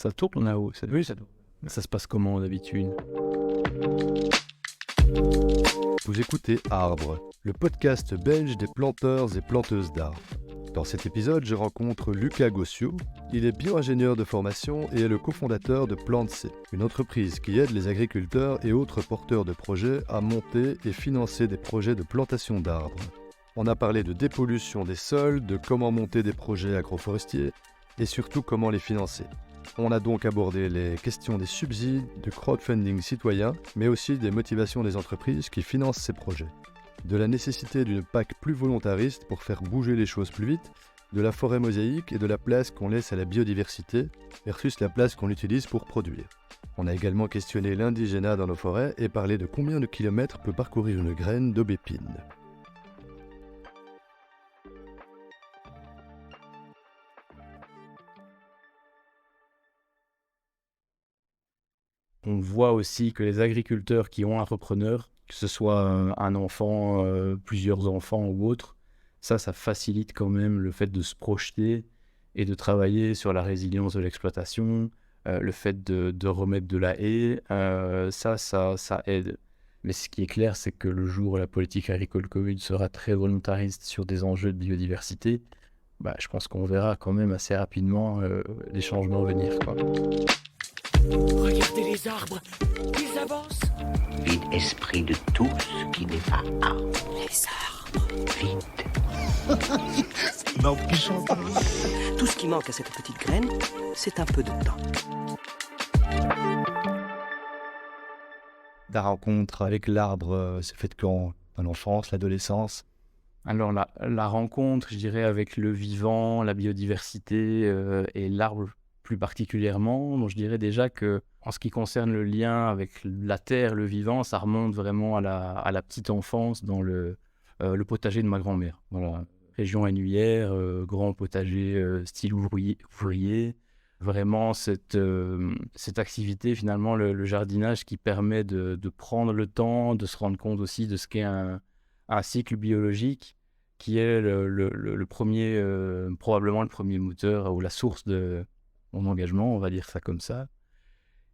Ça tourne là-haut. Oui, ça doit. Ça se passe comment d'habitude? Vous écoutez Arbre, le podcast belge des planteurs et planteuses d'arbres. Dans cet épisode, je rencontre Lucas Gossiot. Il est bio-ingénieur de formation et est le cofondateur de PlantC, une entreprise qui aide les agriculteurs et autres porteurs de projets à monter et financer des projets de plantation d'arbres. On a parlé de dépollution des sols, de comment monter des projets agroforestiers et surtout comment les financer. On a donc abordé les questions des subsides, du crowdfunding citoyen, mais aussi des motivations des entreprises qui financent ces projets. De la nécessité d'une PAC plus volontariste pour faire bouger les choses plus vite, de la forêt mosaïque et de la place qu'on laisse à la biodiversité versus la place qu'on utilise pour produire. On a également questionné l'indigénat dans nos forêts et parlé de combien de kilomètres peut parcourir une graine d'aubépine. On voit aussi que les agriculteurs qui ont un repreneur, que ce soit un enfant, plusieurs enfants ou autre, ça facilite quand même le fait de se projeter et de travailler sur la résilience de l'exploitation, le fait de remettre de la haie, ça aide. Mais ce qui est clair, c'est que le jour où la politique agricole commune sera très volontariste sur des enjeux de biodiversité, je pense qu'on verra quand même assez rapidement les changements venir, quoi. Regardez les arbres, ils avancent. Vide esprit de tout ce qui n'est pas arbre. Les arbres. Vide. Non, tout ce qui manque à cette petite graine, c'est un peu de temps. Ta rencontre avec l'arbre, c'est fait quand? Dans l'enfance, l'adolescence? Alors la rencontre, je dirais, avec le vivant, la biodiversité et l'arbre plus particulièrement, donc je dirais déjà que en ce qui concerne le lien avec la terre, le vivant, ça remonte vraiment à la petite enfance dans le potager de ma grand-mère. Voilà, région Hanuillère, grand potager style ouvrier. Vraiment cette activité, finalement, le jardinage qui permet de prendre le temps, de se rendre compte aussi de ce qu'est un cycle biologique, qui est le premier, probablement le premier moteur ou la source de mon engagement, on va dire ça comme ça.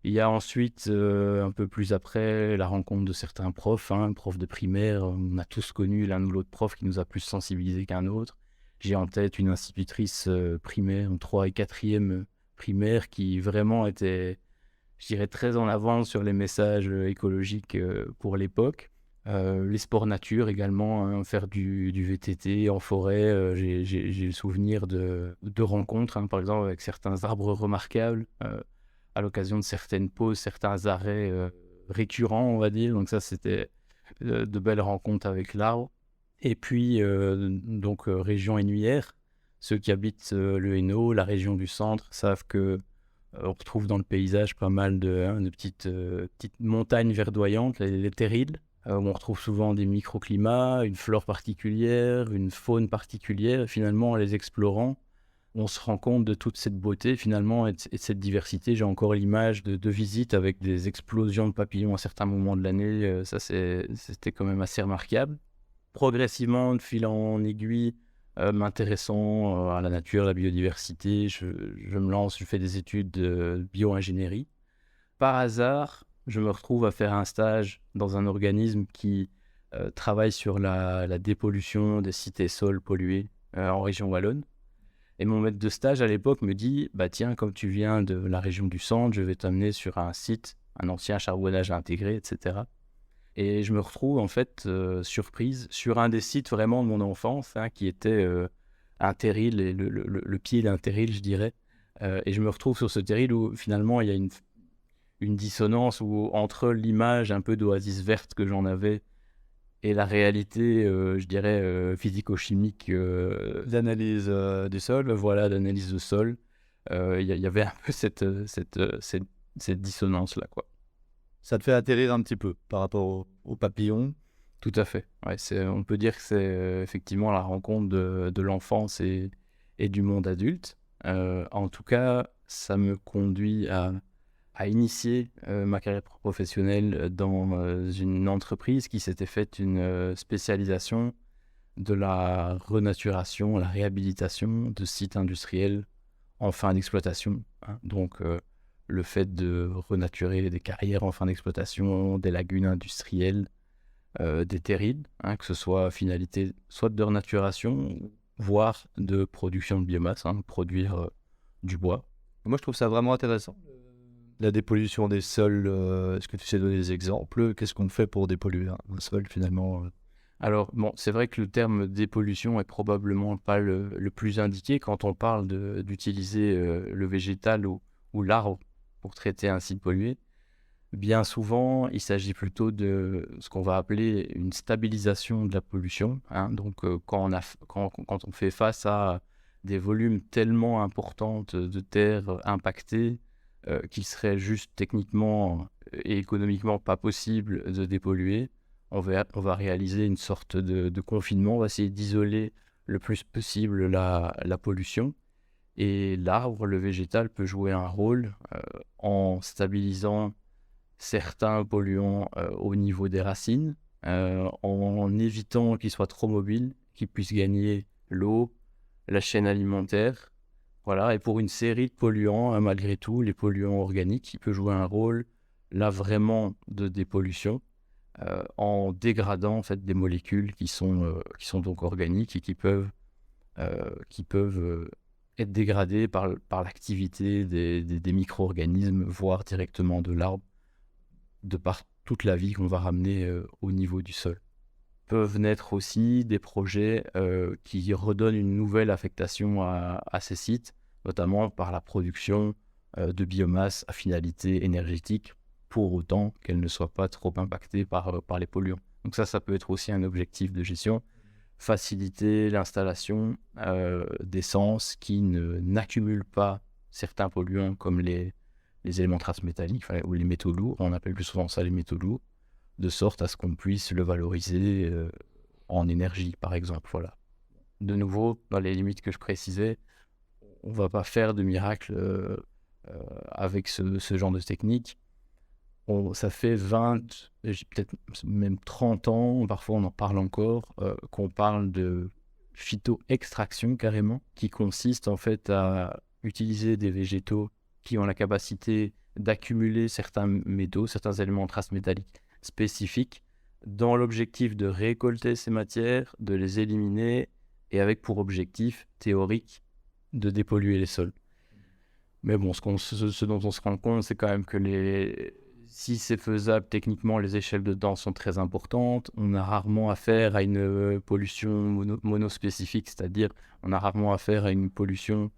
Il y a ensuite, un peu plus après, la rencontre de certains profs, profs de primaire. On a tous connu l'un ou l'autre prof qui nous a plus sensibilisés qu'un autre. J'ai en tête une institutrice primaire, en 3 et 4e primaire, qui vraiment était, je dirais, très en avance sur les messages écologiques pour l'époque. Les sports nature également, faire du VTT en forêt. J'ai le souvenir de rencontres, par exemple avec certains arbres remarquables, à l'occasion de certaines pauses, certains arrêts récurrents, on va dire. Donc ça, c'était de belles rencontres avec l'arbre. Et puis, région Hanuillère, ceux qui habitent le Hainaut, la région du centre, savent que on retrouve dans le paysage pas mal de petites montagnes verdoyantes, les terrils, où on retrouve souvent des microclimats, une flore particulière, une faune particulière. Finalement, en les explorant, on se rend compte de toute cette beauté, finalement, et de cette diversité. J'ai encore l'image de visites avec des explosions de papillons à certains moments de l'année. C'était quand même assez remarquable. Progressivement, de fil en aiguille, m'intéressant à la nature, à la biodiversité, je me lance, je fais des études de bio-ingénierie. Par hasard, je me retrouve à faire un stage dans un organisme qui travaille sur la dépollution des sites et sols pollués en région wallonne. Et mon maître de stage à l'époque me dit « Tiens, comme tu viens de la région du centre, je vais t'amener sur un site, un ancien charbonnage intégré, etc. » Et je me retrouve en fait surprise sur un des sites vraiment de mon enfance, qui était un terril, et le pied d'un terril, je dirais. Et je me retrouve sur ce terril où finalement il y a une dissonance entre l'image un peu d'oasis verte que j'en avais et la réalité, je dirais, physico-chimique D'analyse du sol. Voilà, d'analyse de sol. Il y avait un peu cette dissonance-là, quoi. Ça te fait atterrir un petit peu par rapport aux papillons. Tout à fait. Ouais, on peut dire que c'est effectivement la rencontre de l'enfance et du monde adulte. En tout cas, ça me conduit à initier ma carrière professionnelle dans une entreprise qui s'était faite une spécialisation de la renaturation, la réhabilitation de sites industriels en fin d'exploitation. Donc, le fait de renaturer des carrières en fin d'exploitation, des lagunes industrielles, des terrils, hein, que ce soit à finalité soit de renaturation, voire de production de biomasse, hein, produire du bois. Moi, je trouve ça vraiment intéressant. La dépollution des sols, est-ce que tu sais donner des exemples? Qu'est-ce qu'on fait pour dépolluer un sol finalement? Alors, bon, c'est vrai que le terme dépollution est probablement pas le plus indiqué quand on parle d'utiliser le végétal ou l'arbre pour traiter un site pollué. Bien souvent, il s'agit plutôt de ce qu'on va appeler une stabilisation de la pollution, hein. Donc, quand on fait face à des volumes tellement importants de terre impactées, qu'il serait juste techniquement et économiquement pas possible de dépolluer, on va réaliser une sorte de confinement, on va essayer d'isoler le plus possible la pollution. Et l'arbre, le végétal, peut jouer un rôle en stabilisant certains polluants au niveau des racines, en évitant qu'ils soient trop mobiles, qu'ils puissent gagner l'eau, la chaîne alimentaire. Voilà, et pour une série de polluants, malgré tout, les polluants organiques, ils peuvent jouer un rôle là vraiment de dépollution, en dégradant en fait des molécules qui sont donc organiques et qui peuvent être dégradées par l'activité des micro-organismes, voire directement de l'arbre, de par toute la vie qu'on va ramener au niveau du sol. Peuvent naître aussi des projets qui redonnent une nouvelle affectation à ces sites, notamment par la production de biomasse à finalité énergétique, pour autant qu'elle ne soit pas trop impactée par les polluants. Donc ça peut être aussi un objectif de gestion, faciliter l'installation d'essences qui n'accumulent pas certains polluants comme les éléments traces métalliques, ou les métaux lourds, on appelle plus souvent ça les métaux lourds, de sorte à ce qu'on puisse le valoriser en énergie, par exemple. Voilà. De nouveau, dans les limites que je précisais, on ne va pas faire de miracle avec ce genre de technique. Ça fait 20, peut-être même 30 ans, parfois on en parle encore, qu'on parle de phytoextraction carrément, qui consiste en fait à utiliser des végétaux qui ont la capacité d'accumuler certains métaux, certains éléments traces métalliques spécifiques, dans l'objectif de récolter ces matières, de les éliminer, et avec pour objectif théorique de dépolluer les sols. Mais bon, ce dont on se rend compte, c'est quand même que si c'est faisable techniquement, les échelles dedans sont très importantes. On a rarement affaire à une pollution monospécifique, c'est-à-dire on a rarement affaire à une pollution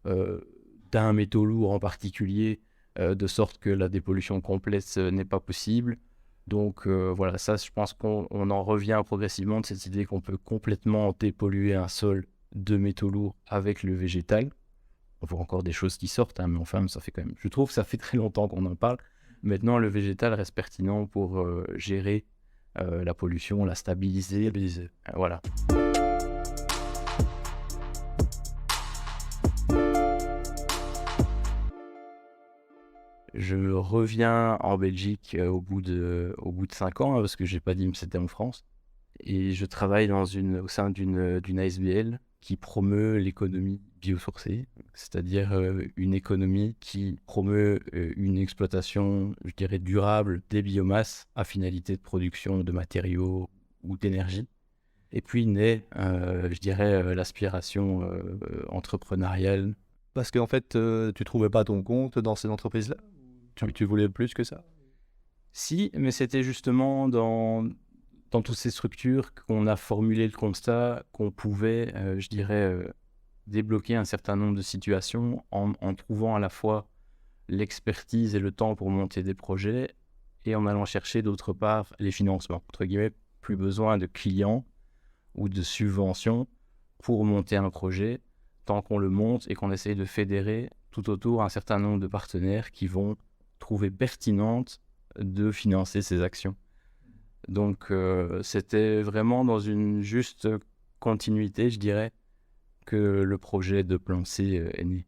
d'un métaux lourd en particulier, de sorte que la dépollution complète n'est pas possible. Donc voilà, ça je pense qu'on en revient progressivement de cette idée qu'on peut complètement dépolluer un sol de métaux lourds avec le végétal. On voit encore des choses qui sortent, hein, mais enfin ça fait quand même, je trouve que ça fait très longtemps qu'on en parle. Maintenant le végétal reste pertinent pour gérer la pollution, la stabiliser. Voilà. Je reviens en Belgique au bout de 5 ans, hein, parce que j'ai pas dit que c'était en France. Et je travaille au sein d'une ASBL qui promeut l'économie biosourcée, c'est-à-dire une économie qui promeut une exploitation, je dirais, durable des biomasses à finalité de production de matériaux ou d'énergie. Et puis naît, je dirais, l'aspiration entrepreneuriale. Parce qu'en fait, tu trouvais pas ton compte dans ces entreprises-là? Tu voulais plus que ça? Si, mais c'était justement dans toutes ces structures qu'on a formulé le constat qu'on pouvait, je dirais, débloquer un certain nombre de situations en trouvant à la fois l'expertise et le temps pour monter des projets et en allant chercher d'autre part les financements. Entre guillemets, plus besoin de clients ou de subventions pour monter un projet, tant qu'on le monte et qu'on essaye de fédérer tout autour un certain nombre de partenaires qui vont trouver pertinente de financer ces actions. Donc c'était vraiment dans une juste continuité, je dirais, que le projet de Plan C est né.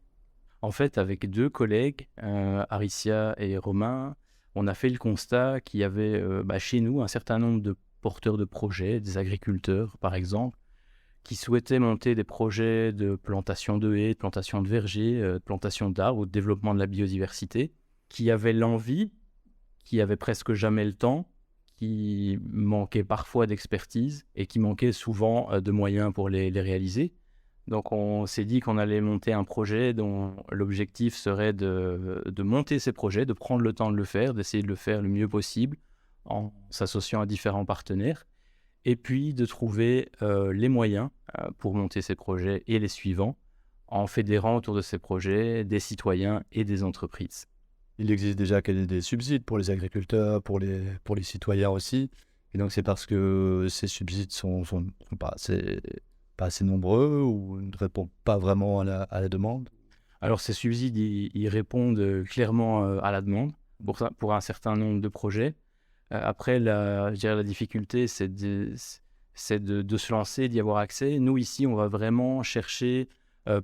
En fait, avec 2 collègues, Aricia et Romain, on a fait le constat qu'il y avait chez nous un certain nombre de porteurs de projets, des agriculteurs par exemple, qui souhaitaient monter des projets de plantation de haies, de plantation de vergers, de plantation d'arbres ou de développement de la biodiversité, qui avaient l'envie, qui avaient presque jamais le temps, qui manquaient parfois d'expertise et qui manquaient souvent de moyens pour les réaliser. Donc on s'est dit qu'on allait monter un projet dont l'objectif serait de monter ces projets, de prendre le temps de le faire, d'essayer de le faire le mieux possible en s'associant à différents partenaires, et puis de trouver les moyens pour monter ces projets et les suivants, en fédérant autour de ces projets des citoyens et des entreprises. Il existe déjà des subsides pour les agriculteurs, pour les citoyens aussi. Et donc, c'est parce que ces subsides sont pas assez nombreux ou ne répondent pas vraiment à la demande. Alors, ces subsides, ils répondent clairement à la demande pour un certain nombre de projets. Après, je dirais la difficulté, c'est de se lancer, d'y avoir accès. Nous, ici, on va vraiment chercher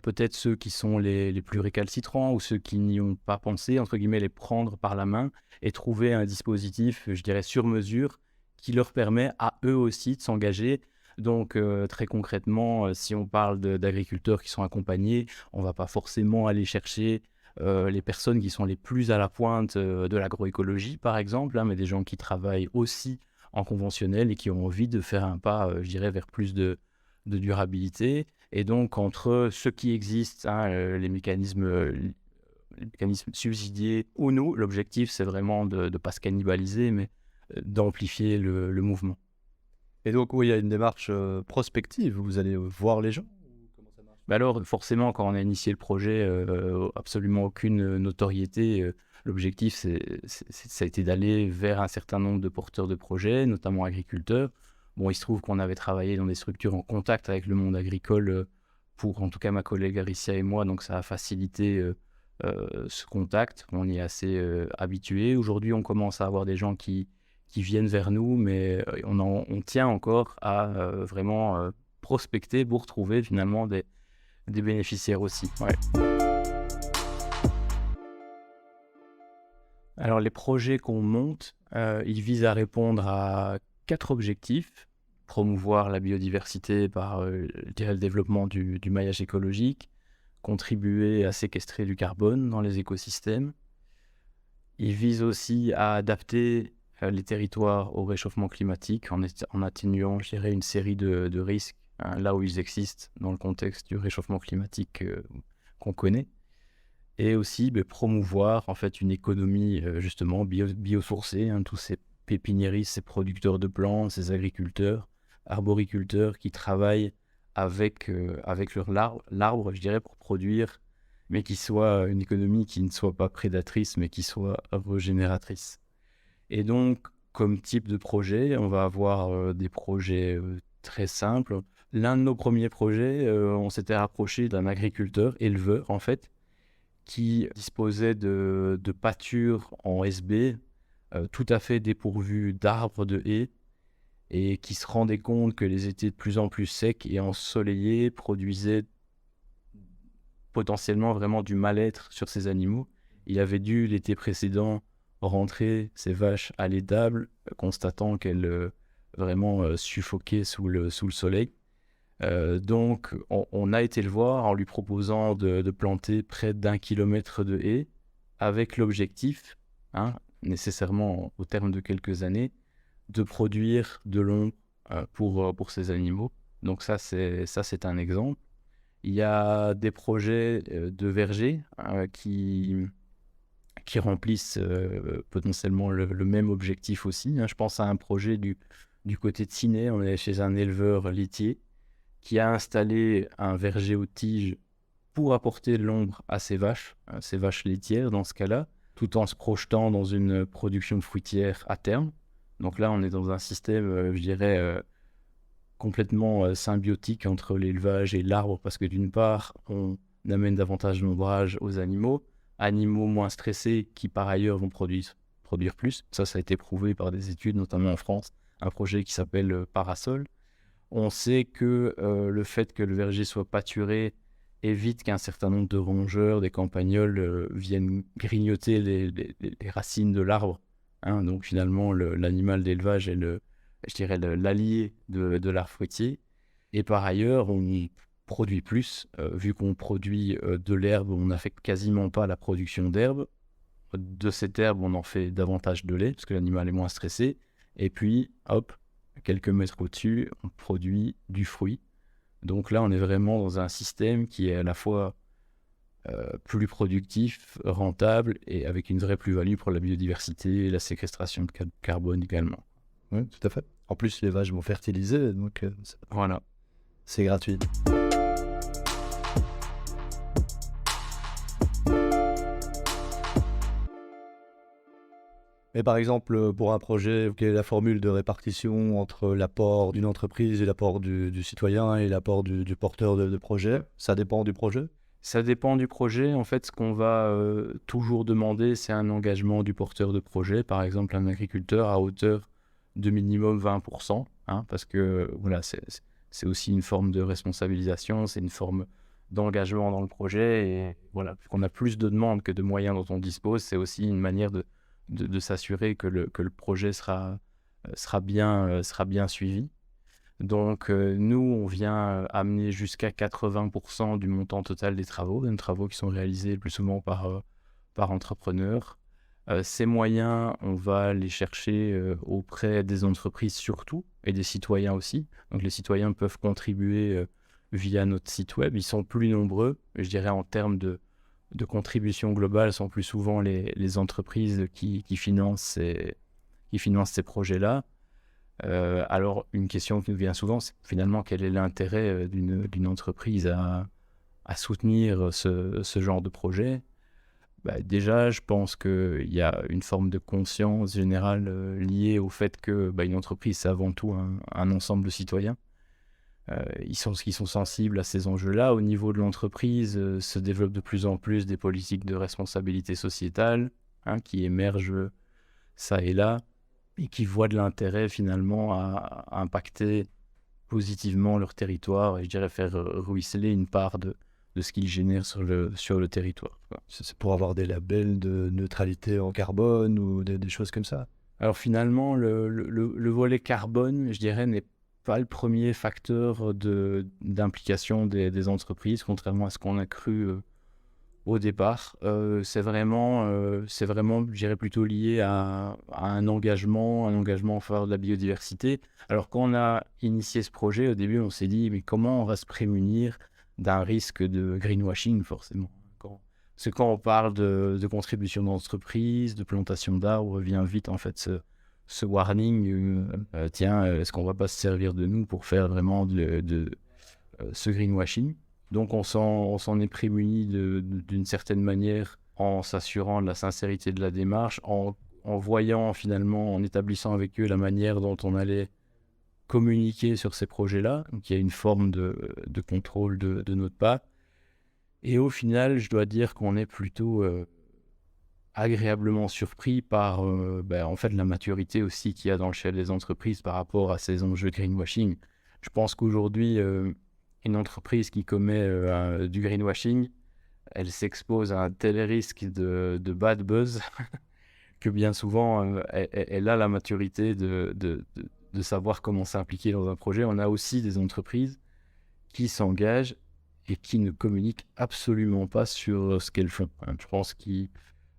peut-être ceux qui sont les plus récalcitrants ou ceux qui n'y ont pas pensé, entre guillemets, les prendre par la main et trouver un dispositif, je dirais, sur mesure qui leur permet à eux aussi de s'engager. Donc, très concrètement, si on parle d'agriculteurs qui sont accompagnés, on ne va pas forcément aller chercher les personnes qui sont les plus à la pointe de l'agroécologie, par exemple, mais des gens qui travaillent aussi en conventionnel et qui ont envie de faire un pas, je dirais, vers plus de durabilité. Et donc, entre ce qui existe, les mécanismes subsidiés ou nous, l'objectif, c'est vraiment de ne pas se cannibaliser, mais d'amplifier le mouvement. Et donc, oui, il y a une démarche prospective. Vous allez voir les gens. Comment ça marche ? Alors, forcément, quand on a initié le projet, absolument aucune notoriété. L'objectif, ça a été d'aller vers un certain nombre de porteurs de projets, notamment agriculteurs. Bon, il se trouve qu'on avait travaillé dans des structures en contact avec le monde agricole pour, en tout cas, ma collègue Aricia et moi, donc ça a facilité ce contact. On y est assez habitué. Aujourd'hui, on commence à avoir des gens qui viennent vers nous, mais on tient encore à vraiment prospecter pour trouver finalement des bénéficiaires aussi. Ouais. Alors, les projets qu'on monte, ils visent à répondre à 4 objectifs. Promouvoir la biodiversité par je dirais, le développement du maillage écologique, contribuer à séquestrer du carbone dans les écosystèmes. Ils visent aussi à adapter les territoires au réchauffement climatique en atténuant, je dirais, une série de risques là où ils existent dans le contexte du réchauffement climatique qu'on connaît. Et aussi promouvoir en fait une économie justement biosourcée, tous ces pépiniéristes, ces producteurs de plantes, ces agriculteurs, arboriculteurs qui travaillent avec l'arbre, je dirais, pour produire, mais qui soit une économie qui ne soit pas prédatrice, mais qui soit régénératrice. Et donc, comme type de projet, on va avoir des projets très simples. L'un de nos premiers projets, on s'était rapproché d'un agriculteur, éleveur en fait, qui disposait de pâtures en SB, tout à fait dépourvues d'arbres, de haies, et qui se rendait compte que les étés de plus en plus secs et ensoleillés produisaient potentiellement vraiment du mal-être sur ces animaux. Il avait dû, l'été précédent, rentrer ses vaches à l'étable, constatant qu'elles vraiment suffoquaient sous le soleil. Donc, on a été le voir en lui proposant de planter près d'1 kilomètre de haies, avec l'objectif, nécessairement au terme de quelques années, de produire de l'ombre pour ces animaux. Donc ça, c'est un exemple. Il y a des projets de vergers qui remplissent potentiellement le même objectif aussi. Je pense à un projet du côté de Ciney. On est chez un éleveur laitier qui a installé un verger aux tiges pour apporter de l'ombre à ses vaches laitières dans ce cas-là, tout en se projetant dans une production fruitière à terme. Donc là, on est dans un système, je dirais, complètement symbiotique entre l'élevage et l'arbre, parce que d'une part, on amène davantage d'ombrage aux animaux moins stressés qui par ailleurs vont produire plus. Ça a été prouvé par des études, notamment en France, un projet qui s'appelle Parasol. On sait que le fait que le verger soit pâturé évite qu'un certain nombre de rongeurs, des campagnols, viennent grignoter les racines de l'arbre. Donc finalement, l'animal d'élevage est l'allié de l'arbre fruitier. Et par ailleurs, on produit plus. Vu qu'on produit de l'herbe, on n'affecte quasiment pas la production d'herbe. de cette herbe, on en fait davantage de lait, parce que l'animal est moins stressé. Et puis, hop, quelques mètres au-dessus, on produit du fruit. Donc là, on est vraiment dans un système qui est à la fois plus productif, rentable, et avec une vraie plus-value pour la biodiversité et la séquestration de carbone également. Oui, tout à fait. En plus, les vaches vont fertiliser, donc Voilà. c'est gratuit. Mais par exemple, pour un projet, quelle est la formule de répartition entre l'apport d'une entreprise et l'apport du citoyen et l'apport du porteur de projet? Ça dépend du projet? Ça dépend du projet. En fait, ce qu'on va toujours demander, c'est un engagement du porteur de projet. Par exemple, un agriculteur à hauteur de minimum 20%, hein, parce que voilà, c'est aussi une forme de responsabilisation, c'est une forme d'engagement dans le projet. Et voilà, qu'on a plus de demandes que de moyens dont on dispose, c'est aussi une manière de s'assurer que le projet sera bien suivi. Donc, nous, on vient amener jusqu'à 80% du montant total des travaux qui sont réalisés le plus souvent par entrepreneurs. Ces moyens, on va les chercher auprès des entreprises surtout, et des citoyens aussi. Donc, les citoyens peuvent contribuer via notre site web. Ils sont plus nombreux, je dirais, en termes de contribution globale, sont plus souvent les entreprises qui financent ces projets-là. Alors, une question qui nous vient souvent, c'est finalement quel est l'intérêt d'une entreprise à soutenir ce genre de projet? Déjà, je pense qu'il y a une forme de conscience générale liée au fait que une entreprise, c'est avant tout un ensemble de citoyens. Ils sont sensibles à ces enjeux-là. Au niveau de l'entreprise, se développent de plus en plus des politiques de responsabilité sociétale qui émergent ça et là, et qui voient de l'intérêt finalement à impacter positivement leur territoire et je dirais faire ruisseler une part de ce qu'ils génèrent sur le territoire, quoi. C'est pour avoir des labels de neutralité en carbone ou des choses comme ça? Alors finalement, le volet carbone, je dirais, n'est pas le premier facteur d'implication des entreprises, contrairement à ce qu'on a cru au départ. C'est vraiment, je dirais, plutôt lié à un engagement en faveur de la biodiversité. Alors, quand on a initié ce projet, au début, on s'est dit, mais comment on va se prémunir d'un risque de greenwashing, forcément? Parce que quand on parle de contribution d'entreprise, de plantation d'arbres, vient vite, en fait, ce warning, tiens, est-ce qu'on ne va pas se servir de nous pour faire vraiment de ce greenwashing? Donc on s'en est prémuni d'une certaine manière en s'assurant de la sincérité de la démarche, en voyant finalement, en établissant avec eux la manière dont on allait communiquer sur ces projets-là. Donc il y a une forme de contrôle de notre part. Et au final, je dois dire qu'on est plutôt agréablement surpris par en fait, la maturité aussi qu'il y a dans le chef des entreprises par rapport à ces enjeux de greenwashing. Je pense qu'aujourd'hui, une entreprise qui commet du greenwashing, elle s'expose à un tel risque de bad buzz que bien souvent, elle a la maturité de savoir comment s'impliquer dans un projet. On a aussi des entreprises qui s'engagent et qui ne communiquent absolument pas sur ce qu'elles font. Je pense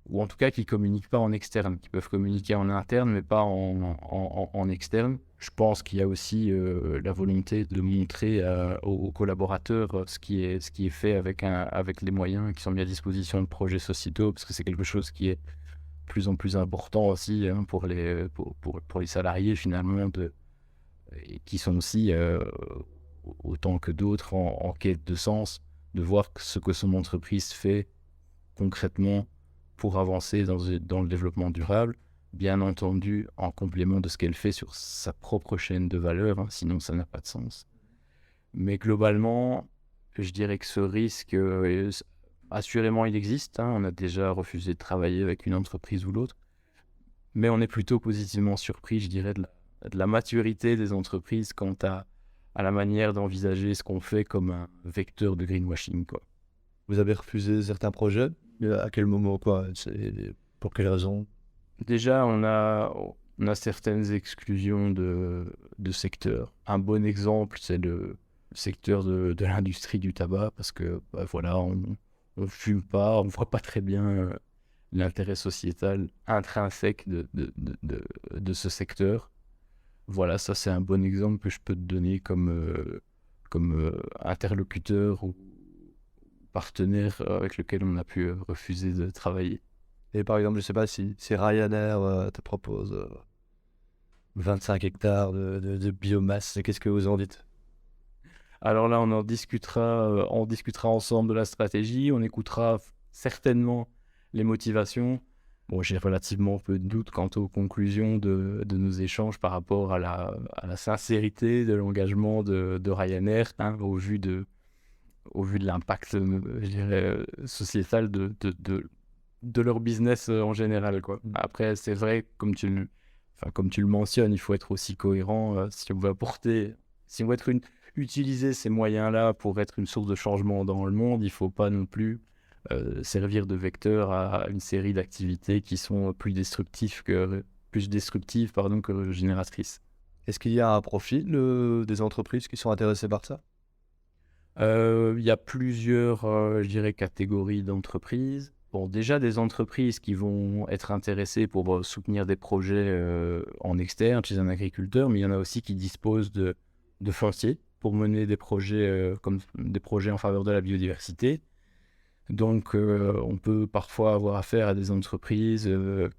ou en tout cas qui ne communiquent pas en externe, qui peuvent communiquer en interne, mais pas en externe. Je pense qu'il y a aussi la volonté de montrer aux collaborateurs ce qui est fait avec les moyens qui sont mis à disposition de projets sociétaux, parce que c'est quelque chose qui est de plus en plus important aussi pour les salariés finalement, et qui sont aussi, autant que d'autres, en quête de sens, de voir ce que son entreprise fait concrètement pour avancer dans le développement durable, bien entendu en complément de ce qu'elle fait sur sa propre chaîne de valeur, sinon ça n'a pas de sens. Mais globalement, je dirais que ce risque, assurément il existe, on a déjà refusé de travailler avec une entreprise ou l'autre, mais on est plutôt positivement surpris, je dirais, de la maturité des entreprises quant à la manière d'envisager ce qu'on fait comme un vecteur de greenwashing, quoi. Vous avez refusé certains projets? À quel moment, quoi? Pour quelles raisons? Déjà, on a certaines exclusions de secteurs. Un bon exemple, c'est le secteur de l'industrie du tabac, parce que voilà, on fume pas, on voit pas très bien l'intérêt sociétal intrinsèque de ce secteur. Voilà, ça c'est un bon exemple que je peux te donner comme interlocuteur ou partenaire avec lequel on a pu refuser de travailler. Et par exemple, je sais pas si Ryanair te propose 25 hectares de biomasse, qu'est-ce que vous en dites? Alors là, on discutera ensemble de la stratégie, on écoutera certainement les motivations. Bon, j'ai relativement peu de doutes quant aux conclusions de nos échanges par rapport à la sincérité de l'engagement de Ryanair, hein, au vu de l'impact, je dirais, sociétal de leur business en général, quoi. Après, c'est vrai, comme tu le mentionnes, il faut être aussi cohérent si on veut utiliser ces moyens-là pour être une source de changement dans le monde. Il ne faut pas non plus servir de vecteur à une série d'activités qui sont plus destructives que génératrices. Est-ce qu'il y a un profil des entreprises qui sont intéressées par ça? Il y a plusieurs, je dirais, catégories d'entreprises. Bon, déjà des entreprises qui vont être intéressées pour soutenir des projets en externe chez un agriculteur, mais il y en a aussi qui disposent de foncier pour mener des projets comme des projets en faveur de la biodiversité. Donc, on peut parfois avoir affaire à des entreprises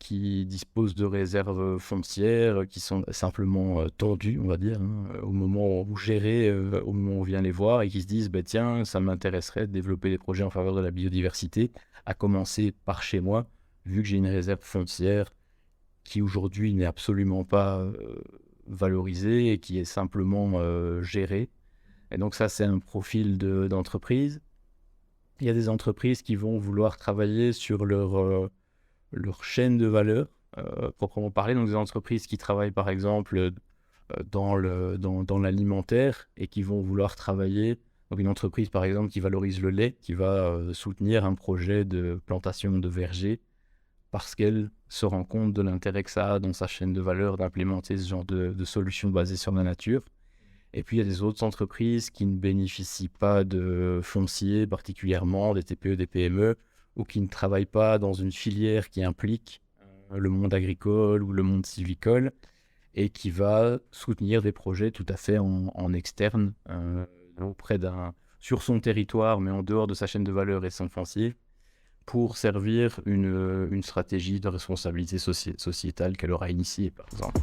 qui disposent de réserves foncières qui sont simplement tendues, on va dire, hein, au moment où au moment où on vient les voir et qui se disent tiens, ça m'intéresserait de développer des projets en faveur de la biodiversité, à commencer par chez moi, vu que j'ai une réserve foncière qui aujourd'hui n'est absolument pas valorisée et qui est simplement gérée. Et donc, ça, c'est un profil d'entreprise. Il y a des entreprises qui vont vouloir travailler sur leur chaîne de valeur, proprement parler. Donc, des entreprises qui travaillent, par exemple, dans l'alimentaire et qui vont vouloir travailler. Donc, une entreprise, par exemple, qui valorise le lait, qui va soutenir un projet de plantation de vergers parce qu'elle se rend compte de l'intérêt que ça a dans sa chaîne de valeur d'implémenter ce genre de solutions basées sur la nature. Et puis, il y a des autres entreprises qui ne bénéficient pas de foncier particulièrement, des TPE, des PME, ou qui ne travaillent pas dans une filière qui implique le monde agricole ou le monde sylvicole, et qui va soutenir des projets tout à fait en externe, sur son territoire, mais en dehors de sa chaîne de valeur et son foncier, pour servir une stratégie de responsabilité sociétale qu'elle aura initiée, par exemple.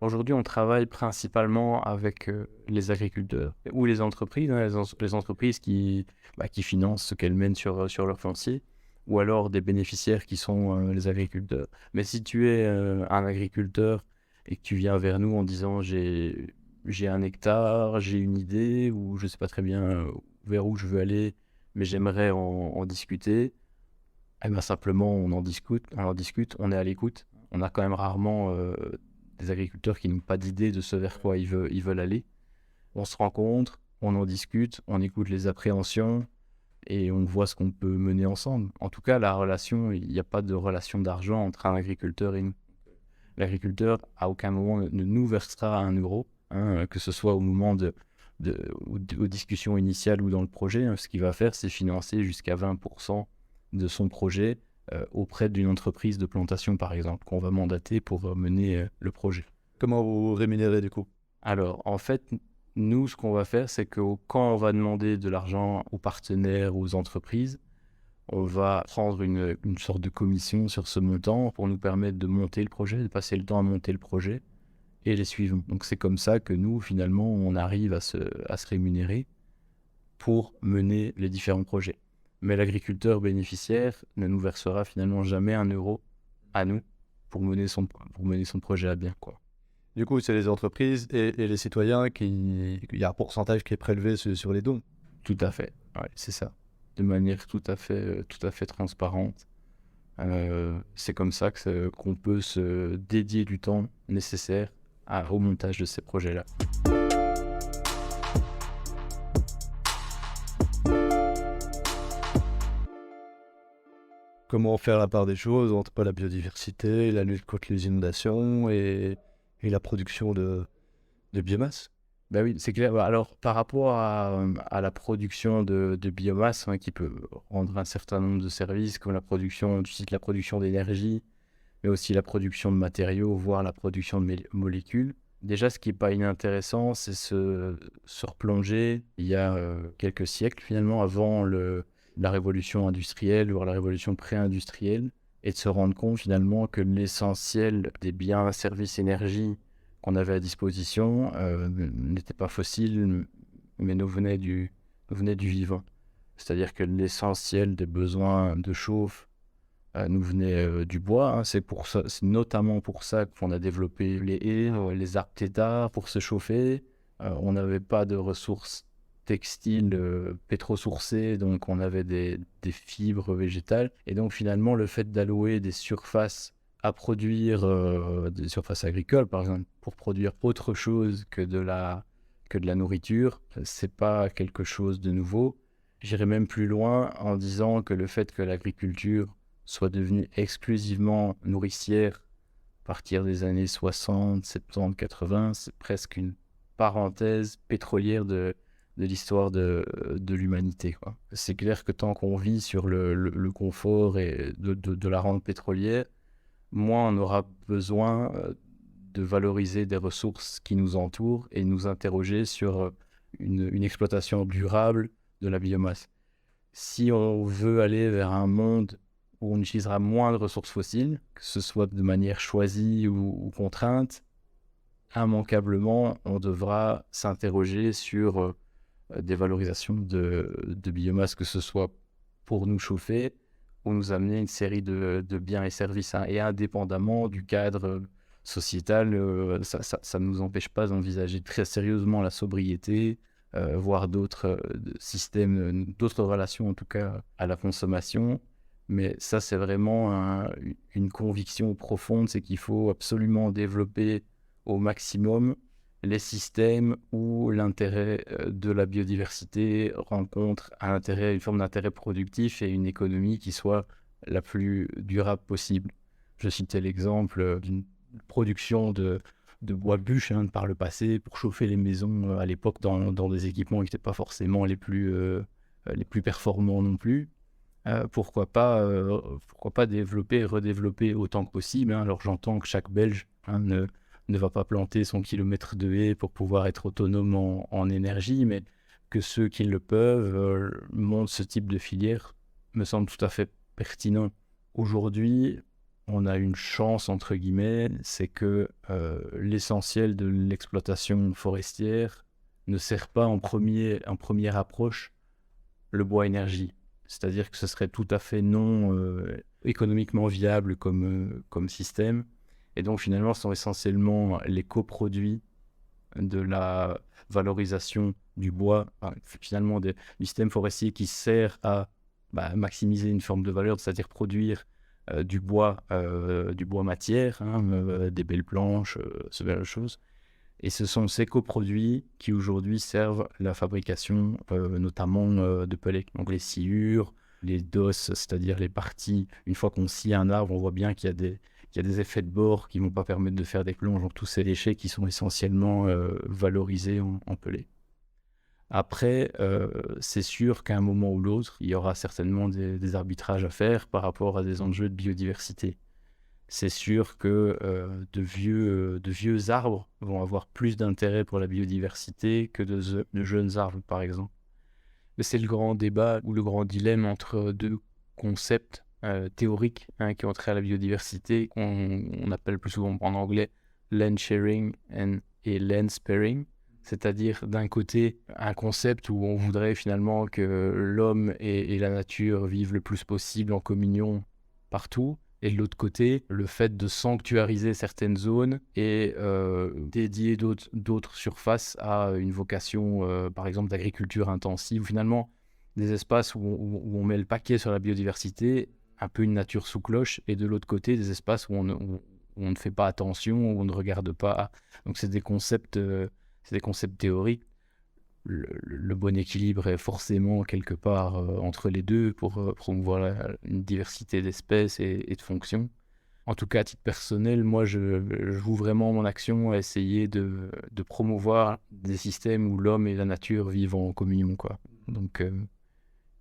Aujourd'hui, on travaille principalement avec les agriculteurs ou les entreprises, hein, les entreprises qui financent ce qu'elles mènent sur leur foncier, ou alors des bénéficiaires qui sont les agriculteurs. Mais si tu es un agriculteur et que tu viens vers nous en disant j'ai 1 hectare, j'ai une idée, ou je ne sais pas très bien vers où je veux aller, mais j'aimerais en discuter, eh bien simplement on en discute, on est à l'écoute. On a quand même rarement des agriculteurs qui n'ont pas d'idée de ce vers quoi ils veulent aller. On se rencontre, on en discute, on écoute les appréhensions et on voit ce qu'on peut mener ensemble. En tout cas, il n'y a pas de relation d'argent entre un agriculteur et nous. L'agriculteur, à aucun moment, ne nous versera 1 euro, hein, que ce soit au moment aux discussions initiales ou dans le projet. Hein. Ce qu'il va faire, c'est financer jusqu'à 20% de son projet auprès d'une entreprise de plantation, par exemple, qu'on va mandater pour mener le projet. Comment vous rémunérez du coup? Alors, en fait, nous, ce qu'on va faire, c'est que quand on va demander de l'argent aux partenaires, aux entreprises, on va prendre une sorte de commission sur ce montant pour nous permettre de monter le projet, de passer le temps à monter le projet et les suivants. Donc, c'est comme ça que nous, finalement, on arrive à se rémunérer pour mener les différents projets. Mais l'agriculteur bénéficiaire ne nous versera finalement jamais 1 euro à nous pour mener son projet à bien, quoi. Du coup, c'est les entreprises et les citoyens il y a un pourcentage qui est prélevé sur les dons. Tout à fait, ouais, c'est ça. De manière tout à fait transparente. C'est comme ça qu'on peut se dédier du temps nécessaire au montage de ces projets-là. Comment faire la part des choses entre la biodiversité, la lutte contre les inondations et la production de biomasse? Ben oui, c'est clair. Bah, alors, par rapport à la production de biomasse, hein, qui peut rendre un certain nombre de services, comme la production, tu cites la production d'énergie, mais aussi la production de matériaux, voire la production de molécules. Déjà, ce qui n'est pas inintéressant, c'est se replonger il y a quelques siècles, finalement, avant la révolution industrielle, voire la révolution pré-industrielle, et de se rendre compte, finalement, que l'essentiel des biens, services, énergie qu'on avait à disposition n'était pas fossile, mais nous venait du vivant. C'est-à-dire que l'essentiel des besoins de chauffe nous venait du bois, hein. C'est notamment pour ça qu'on a développé les haies, les arbres thétards pour se chauffer. On n'avait pas de ressources textiles pétrosourcées, donc on avait des fibres végétales. Et donc finalement, le fait d'allouer des surfaces à produire, des surfaces agricoles par exemple, pour produire autre chose que de la nourriture, c'est pas quelque chose de nouveau. J'irais même plus loin en disant que le fait que l'agriculture soit devenue exclusivement nourricière à partir des années 60, 70, 80, c'est presque une parenthèse pétrolière de l'histoire de l'humanité, quoi. C'est clair que tant qu'on vit sur le confort et de la rente pétrolière, moins on aura besoin de valoriser des ressources qui nous entourent et nous interroger sur une exploitation durable de la biomasse. Si on veut aller vers un monde où on utilisera moins de ressources fossiles, que ce soit de manière choisie ou contrainte, immanquablement, on devra s'interroger sur des valorisations de biomasse, que ce soit pour nous chauffer ou nous amener une série de biens et services, hein. Et indépendamment du cadre sociétal, ça ne nous empêche pas d'envisager très sérieusement la sobriété, voire d'autres systèmes, d'autres relations en tout cas à la consommation. Mais ça, c'est vraiment une conviction profonde, c'est qu'il faut absolument développer au maximum les systèmes où l'intérêt de la biodiversité rencontre une forme d'intérêt productif et une économie qui soit la plus durable possible. Je citais l'exemple d'une production de bois bûche, hein, par le passé pour chauffer les maisons à l'époque dans des équipements qui n'étaient pas forcément les plus performants non plus. Pourquoi pas développer et redévelopper autant que possible, hein. Alors j'entends que chaque Belge, hein, ne va pas planter son kilomètre de haies pour pouvoir être autonome en énergie, mais que ceux qui le peuvent montent ce type de filière me semble tout à fait pertinent. Aujourd'hui, on a une chance, entre guillemets, c'est que l'essentiel de l'exploitation forestière ne sert pas en première approche le bois énergie. C'est-à-dire que ce serait tout à fait non économiquement viable comme système. Et donc finalement, ce sont essentiellement les coproduits de la valorisation du bois, finalement du système forestier qui sert à maximiser une forme de valeur, c'est-à-dire produire du bois matière, hein, des belles planches, ce genre de choses. Et ce sont ces coproduits qui aujourd'hui servent la fabrication notamment de pellets. Donc les sciures, les dosses, c'est-à-dire les parties. Une fois qu'on scie un arbre, on voit bien qu'il y a des effets de bord qui ne vont pas permettre de faire des plonges. Donc tous ces déchets qui sont essentiellement valorisés en pellets. Après, c'est sûr qu'à un moment ou l'autre, il y aura certainement des arbitrages à faire par rapport à des enjeux de biodiversité. C'est sûr que de vieux arbres vont avoir plus d'intérêt pour la biodiversité que de jeunes arbres, par exemple. Mais c'est le grand débat ou le grand dilemme entre deux concepts théoriques, hein, qui ont trait à la biodiversité, qu'on appelle plus souvent en anglais land sharing et land sparing. C'est-à-dire d'un côté un concept où on voudrait finalement que l'homme et la nature vivent le plus possible en communion partout. Et de l'autre côté, le fait de sanctuariser certaines zones et dédier d'autres surfaces à une vocation, par exemple, d'agriculture intensive, ou finalement des espaces où on met le paquet sur la biodiversité, un peu une nature sous cloche, et de l'autre côté, des espaces où on ne fait pas attention, où on ne regarde pas. Donc c'est des concepts théoriques. Le bon équilibre est forcément quelque part entre les deux pour promouvoir une diversité d'espèces et de fonctions. En tout cas, à titre personnel, moi, je joue vraiment mon action à essayer de promouvoir des systèmes où l'homme et la nature vivent en communion, quoi. Donc,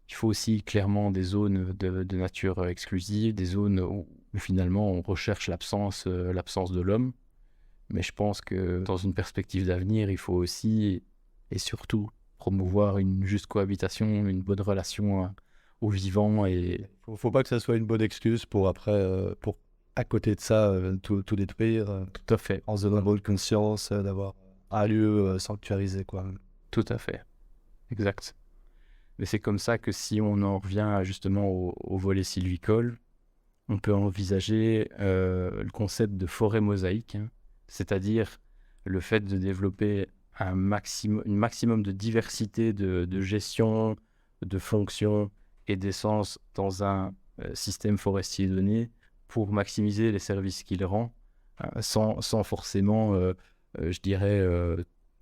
il faut aussi clairement des zones de nature exclusive, des zones où finalement on recherche l'absence de l'homme. Mais je pense que dans une perspective d'avenir, il faut aussi et surtout promouvoir une juste cohabitation, une bonne relation aux vivants. Et Faut pas que ça soit une bonne excuse pour après, pour à côté de ça, tout détruire, tout à fait, en se donnant bonne conscience d'avoir un lieu sanctuarisé, quoi. tout à fait, exact. Mais c'est comme ça que si on en revient justement au volet sylvicole, on peut envisager le concept de forêt mosaïque, hein, c'est-à-dire le fait de développer un maximum de diversité de gestion, de fonctions et d'essence dans un système forestier donné pour maximiser les services qu'il rend, sans forcément, je dirais,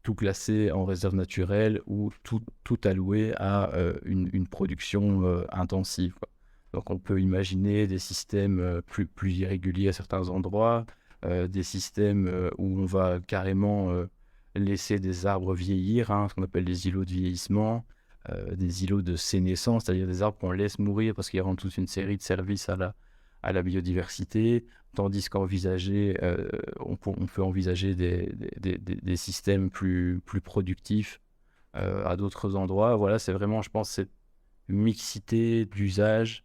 tout classer en réserve naturelle ou tout allouer à une production intensive, quoi. Donc on peut imaginer des systèmes plus irréguliers à certains endroits, des systèmes où on va carrément laisser des arbres vieillir, hein, ce qu'on appelle des îlots de vieillissement, des îlots de sénescence, c'est-à-dire des arbres qu'on laisse mourir parce qu'ils rendent toute une série de services à la biodiversité, tandis qu'envisager, on peut envisager des systèmes plus productifs à d'autres endroits. Voilà, c'est vraiment, je pense, cette mixité d'usages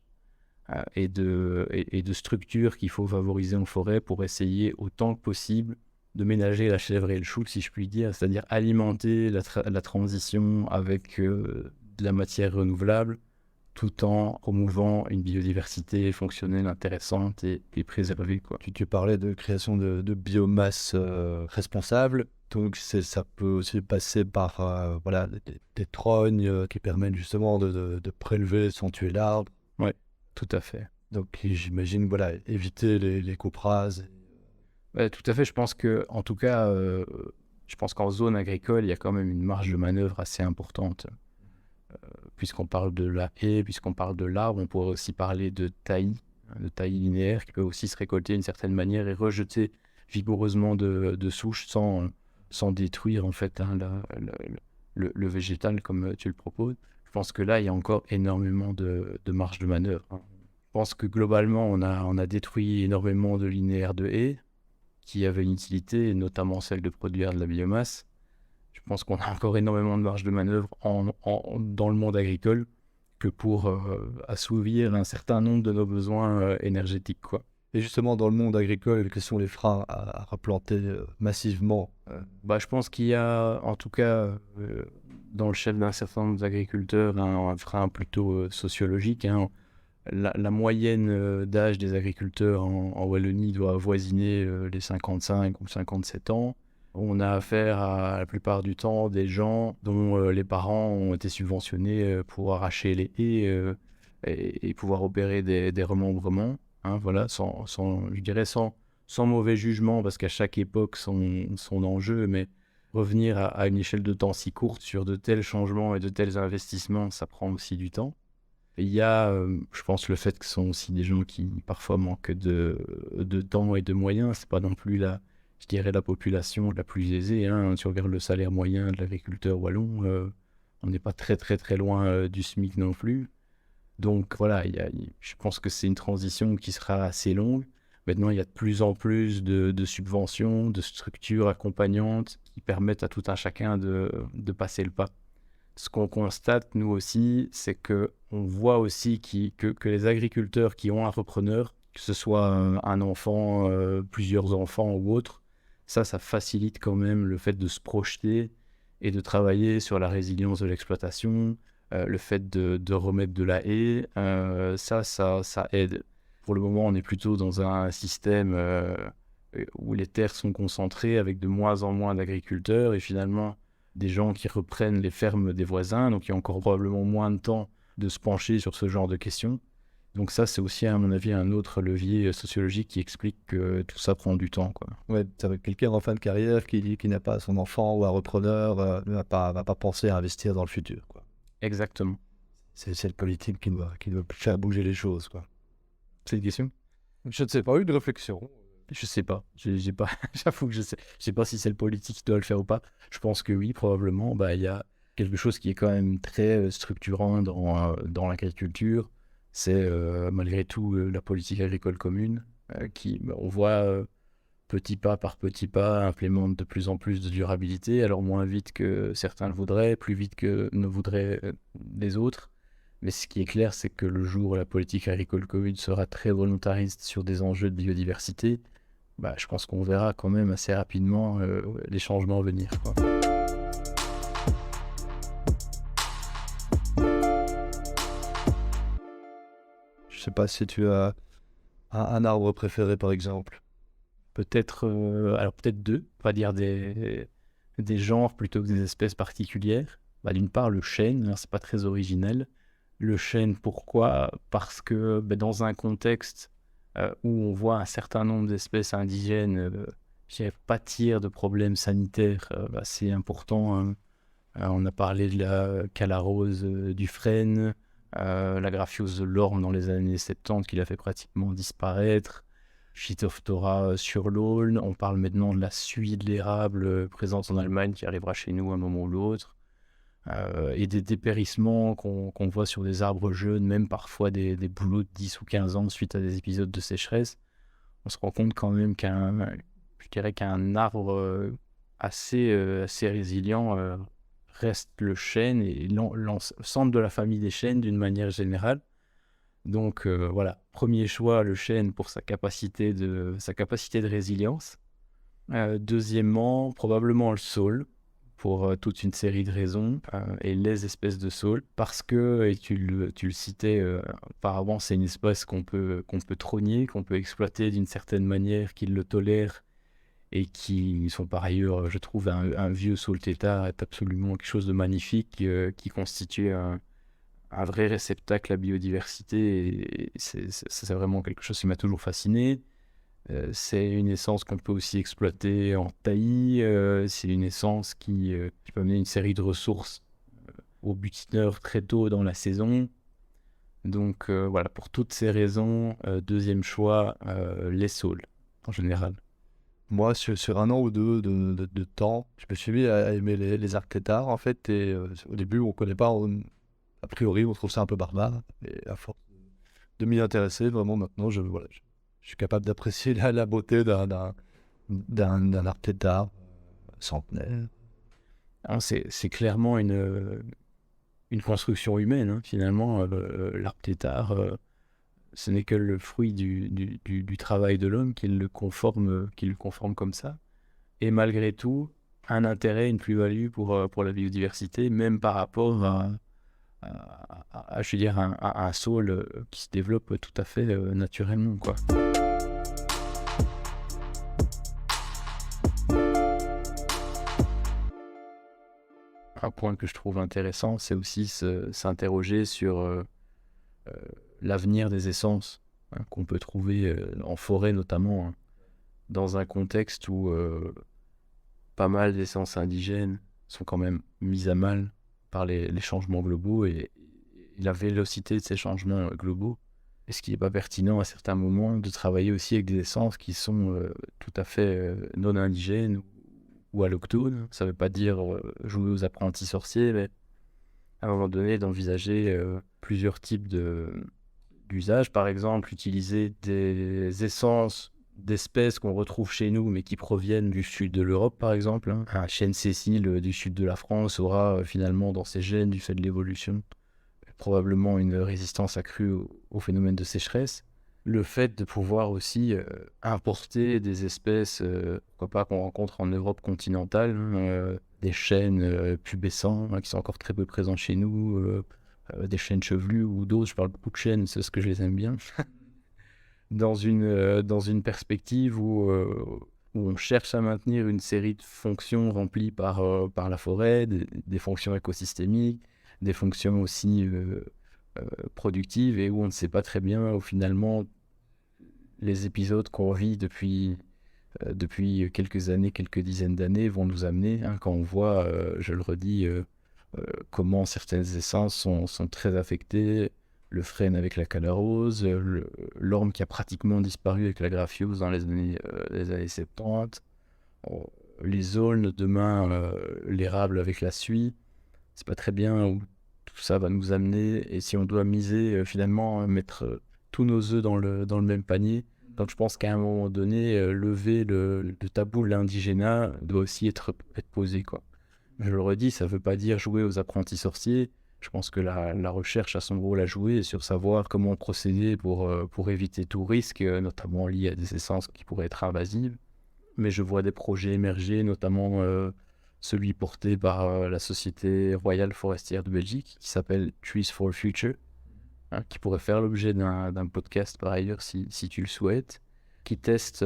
et de structures qu'il faut favoriser en forêt pour essayer autant que possible de ménager la chèvre et le chou, si je puis dire, c'est-à-dire alimenter la transition avec de la matière renouvelable, tout en promouvant une biodiversité fonctionnelle intéressante et préservée, quoi. Tu parlais de création de biomasse responsable, donc ça peut aussi passer par voilà, des trognes qui permettent justement de prélever sans tuer l'arbre. Ouais, tout à fait. Donc j'imagine, voilà, éviter les coupes rases. Ouais, tout à fait, je pense que, en tout cas, je pense qu'en zone agricole, il y a quand même une marge de manœuvre assez importante. Puisqu'on parle de la haie, puisqu'on parle de l'arbre, on pourrait aussi parler de taillis linéaires qui peut aussi se récolter d'une certaine manière et rejeter vigoureusement de souches sans détruire en fait, hein, le végétal comme tu le proposes. Je pense que là, il y a encore énormément de marge de manœuvre, hein. Je pense que globalement, on a détruit énormément de linéaires de haies qui avaient une utilité, notamment celle de produire de la biomasse. Je pense qu'on a encore énormément de marge de manœuvre dans le monde agricole que pour assouvir un certain nombre de nos besoins énergétiques, quoi. Et justement, dans le monde agricole, quels sont les freins à replanter massivement Je pense qu'il y a, en tout cas, dans le chef d'un certain nombre d'agriculteurs, un frein plutôt sociologique, hein. La moyenne d'âge des agriculteurs en Wallonie doit avoisiner les 55 ou 57 ans. On a affaire à la plupart du temps des gens dont les parents ont été subventionnés pour arracher les haies et pouvoir opérer des remembrements, hein, voilà, je dirais sans mauvais jugement, parce qu'à chaque époque son enjeu, mais revenir à une échelle de temps si courte sur de tels changements et de tels investissements, ça prend aussi du temps. Et il y a, je pense, le fait que ce sont aussi des gens qui parfois manquent de temps et de moyens. C'est pas non plus la population la plus aisée, hein. Si on regarde le salaire moyen de l'agriculteur wallon, on n'est pas très très très loin du SMIC non plus. Donc voilà, je pense que c'est une transition qui sera assez longue. Maintenant, il y a de plus en plus de subventions, de structures accompagnantes qui permettent à tout un chacun de passer le pas. Ce qu'on constate, nous aussi, c'est qu'on voit aussi que les agriculteurs qui ont un repreneur, que ce soit un enfant, plusieurs enfants ou autre, ça facilite quand même le fait de se projeter et de travailler sur la résilience de l'exploitation, le fait de remettre de la haie, ça aide. Pour le moment, on est plutôt dans un système où les terres sont concentrées avec de moins en moins d'agriculteurs et finalement des gens qui reprennent les fermes des voisins, donc il y a encore probablement moins de temps de se pencher sur ce genre de questions. Donc ça, c'est aussi, à mon avis, un autre levier sociologique qui explique que tout ça prend du temps, quoi. Ouais, ça va quelqu'un en fin de carrière qui n'a pas son enfant ou un repreneur, ne va pas penser à investir dans le futur, quoi. Exactement. C'est le politique qui doit faire bouger les choses, quoi. C'est une question ? Je ne sais pas, une réflexion. Je sais pas, j'ai pas, j'avoue que je sais pas si c'est le politique qui doit le faire ou pas. Je pense que oui, probablement. Bah, il y a quelque chose qui est quand même très structurant dans l'agriculture. C'est malgré tout la politique agricole commune qui, bah, on voit petit pas par petit pas, implémente de plus en plus de durabilité, alors moins vite que certains le voudraient, plus vite que ne voudraient les autres. Mais ce qui est clair, c'est que le jour où la politique agricole commune sera très volontariste sur des enjeux de biodiversité, bah, je pense qu'on verra quand même assez rapidement les changements à venir, quoi. Je sais pas si tu as un arbre préféré, par exemple. Peut-être, alors peut-être deux, on va dire des genres plutôt que des espèces particulières. Bah, d'une part, le chêne, hein, c'est pas très originel. Le chêne, pourquoi? Parce que bah, dans un contexte où on voit un certain nombre d'espèces indigènes je dirais, pâtir de problèmes sanitaires assez importants, hein. On a parlé de la calarose du frêne, la graphiose de l'orme dans les années 70 qui l'a fait pratiquement disparaître, Phytophthora sur l'aulne. On parle maintenant de la suie de l'érable présente en Allemagne qui arrivera chez nous à un moment ou l'autre. Et des dépérissements qu'on voit sur des arbres jeunes, même parfois des bouleaux de 10 ou 15 ans suite à des épisodes de sécheresse. On se rend compte quand même je dirais qu'un arbre assez résilient reste le chêne et l'ensemble de la famille des chênes d'une manière générale. Donc voilà, premier choix, le chêne pour sa capacité de résilience. Deuxièmement, probablement le saule, pour toute une série de raisons, et les espèces de saule, parce que, et tu le citais auparavant, c'est une espèce qu'on peut trogner, qu'on peut exploiter d'une certaine manière, qui le tolère, et qui sont par ailleurs, je trouve, un vieux saule tétard est absolument quelque chose de magnifique, qui constitue un vrai réceptacle à biodiversité, et c'est vraiment quelque chose qui m'a toujours fasciné. C'est une essence qu'on peut aussi exploiter en taillis, c'est une essence qui peut amener une série de ressources aux butineurs très tôt dans la saison. Donc voilà, pour toutes ces raisons, deuxième choix, les saules en général. Moi, sur un an ou deux de temps, je me suis mis à aimer les arbres têtards, en fait. Et au début, on ne connaît pas, a priori, on trouve ça un peu barbare. Et à force de m'y intéresser, vraiment, maintenant, je suis capable d'apprécier la beauté d'un arbre têtard centenaire. Alors, c'est clairement une construction humaine, hein, finalement. L'arbre tétard, ce n'est que le fruit du travail de l'homme qui le conforme comme ça. Et malgré tout, un intérêt, une plus-value pour la biodiversité, même par rapport à je veux dire, un saule qui se développe tout à fait naturellement, quoi. Un point que je trouve intéressant, c'est aussi s'interroger sur l'avenir des essences, hein, qu'on peut trouver en forêt notamment, hein, dans un contexte où pas mal d'essences indigènes sont quand même mises à mal par les changements globaux et la vélocité de ces changements globaux. Est-ce qu'il n'est pas pertinent à certains moments de travailler aussi avec des essences qui sont tout à fait non indigènes ou allochtones? Ça ne veut pas dire jouer aux apprentis sorciers, mais à un moment donné d'envisager plusieurs types d'usages. Par exemple, utiliser des essences d'espèces qu'on retrouve chez nous, mais qui proviennent du sud de l'Europe, par exemple, hein. Un chêne Cécile du sud de la France aura finalement dans ses gènes, du fait de l'évolution, probablement une résistance accrue au phénomène de sécheresse. Le fait de pouvoir aussi importer des espèces, pourquoi pas, qu'on rencontre en Europe continentale, hein, des chênes pubescents, hein, qui sont encore très peu présents chez nous, des chênes chevelus ou d'autres, je parle beaucoup de chênes, c'est ce que je les aime bien, dans une perspective où on cherche à maintenir une série de fonctions remplies par la forêt, des fonctions écosystémiques, des fonctions aussi productives, et où on ne sait pas très bien où finalement les épisodes qu'on vit depuis quelques années, quelques dizaines d'années vont nous amener, hein, quand on voit, je le redis, comment certaines essences sont très affectées le frêne avec la calarose, l'orme qui a pratiquement disparu avec la graphiose dans les années 70, les aulnes, demain l'érable avec la suie. C'est pas très bien où tout ça va nous amener, et si on doit miser finalement mettre tous nos œufs dans le même panier. Donc je pense qu'à un moment donné, lever le tabou de l'indigénat doit aussi être posé, quoi. Je le redis, ça ne veut pas dire jouer aux apprentis sorciers. Je pense que la recherche a son rôle à jouer sur savoir comment procéder pour éviter tout risque, notamment lié à des essences qui pourraient être invasives. Mais je vois des projets émerger, notamment celui porté par la Société Royale Forestière de Belgique, qui s'appelle Trees for Future, qui pourrait faire l'objet d'un podcast par ailleurs si tu le souhaites, qui teste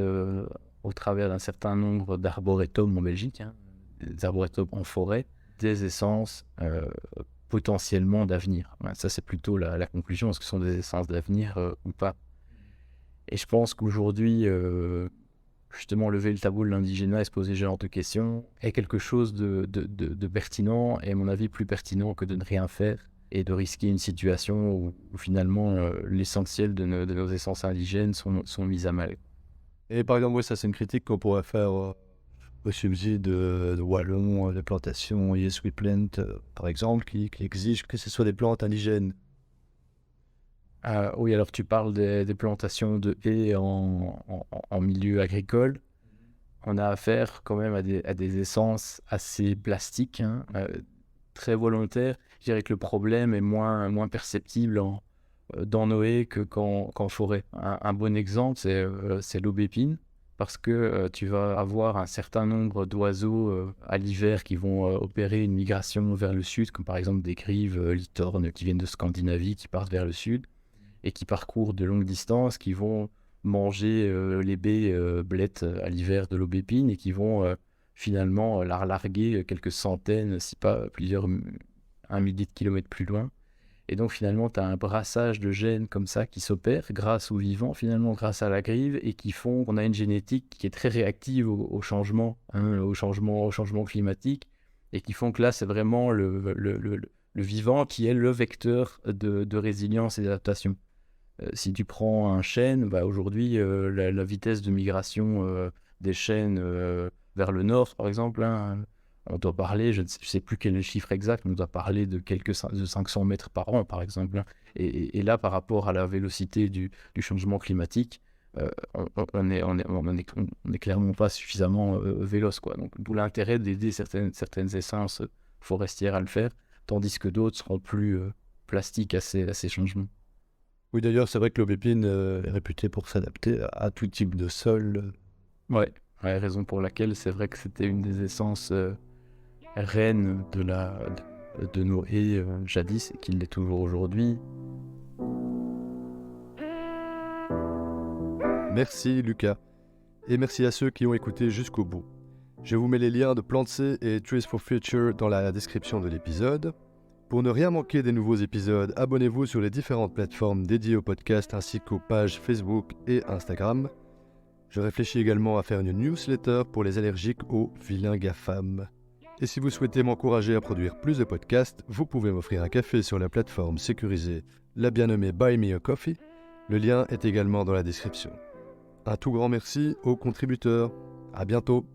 au travers d'un certain nombre d'arboretums en Belgique, des arboretums en forêt, des essences potentiellement d'avenir. Ça, c'est plutôt la conclusion, est-ce que ce sont des essences d'avenir ou pas. Et je pense qu'aujourd'hui, justement, lever le tabou de l'indigénat et se poser ce genre de questions est quelque chose de pertinent, et à mon avis plus pertinent que de ne rien faire et de risquer une situation où finalement l'essentiel de nos essences indigènes sont mises à mal. Et par exemple, ça c'est une critique qu'on pourrait faire au subside de Wallon, des plantations Yes We Plant, par exemple, qui exigent que ce soit des plantes indigènes. Oui, alors tu parles des plantations de haies en milieu agricole. On a affaire quand même à des essences assez plastiques, très volontaires. Je dirais que le problème est moins perceptible dans nos haies qu'en forêt. Un bon exemple, c'est l'aubépine, parce que tu vas avoir un certain nombre d'oiseaux à l'hiver qui vont opérer une migration vers le sud, comme par exemple des grives litornes qui viennent de Scandinavie, qui partent vers le sud, et qui parcourent de longues distances, qui vont manger les baies blettes à l'hiver de l'aubépine, et qui vont finalement la relarguer quelques centaines, si pas plusieurs, un millier de kilomètres plus loin. Et donc finalement, tu as un brassage de gènes comme ça qui s'opère grâce au vivant, finalement grâce à la grive, et qui font qu'on a une génétique qui est très réactive au changement, au changement climatique, et qui font que là, c'est vraiment le vivant qui est le vecteur de résilience et d'adaptation. Si tu prends un chêne, aujourd'hui, la vitesse de migration des chênes vers le nord, par exemple, on doit parler, je ne sais plus quel est le chiffre exact, mais on doit parler de de 500 mètres par an, par exemple. Et là, par rapport à la vélocité du changement climatique, on est clairement pas suffisamment véloce, quoi. Donc, d'où l'intérêt d'aider certaines essences forestières à le faire, tandis que d'autres seront plus plastiques à ces changements. Oui, d'ailleurs, c'est vrai que l'aubépine est réputée pour s'adapter à tout type de sol. Ouais, raison pour laquelle c'est vrai que c'était une des essences reines de nos haies jadis, et qu'il l'est toujours aujourd'hui. Merci Lucas, et merci à ceux qui ont écouté jusqu'au bout. Je vous mets les liens de Plantse et Trees for Future dans la description de l'épisode. Pour ne rien manquer des nouveaux épisodes, abonnez-vous sur les différentes plateformes dédiées au podcast ainsi qu'aux pages Facebook et Instagram. Je réfléchis également à faire une newsletter pour les allergiques aux vilains GAFAM. Et si vous souhaitez m'encourager à produire plus de podcasts, vous pouvez m'offrir un café sur la plateforme sécurisée, la bien nommée Buy Me a Coffee. Le lien est également dans la description. Un tout grand merci aux contributeurs. À bientôt.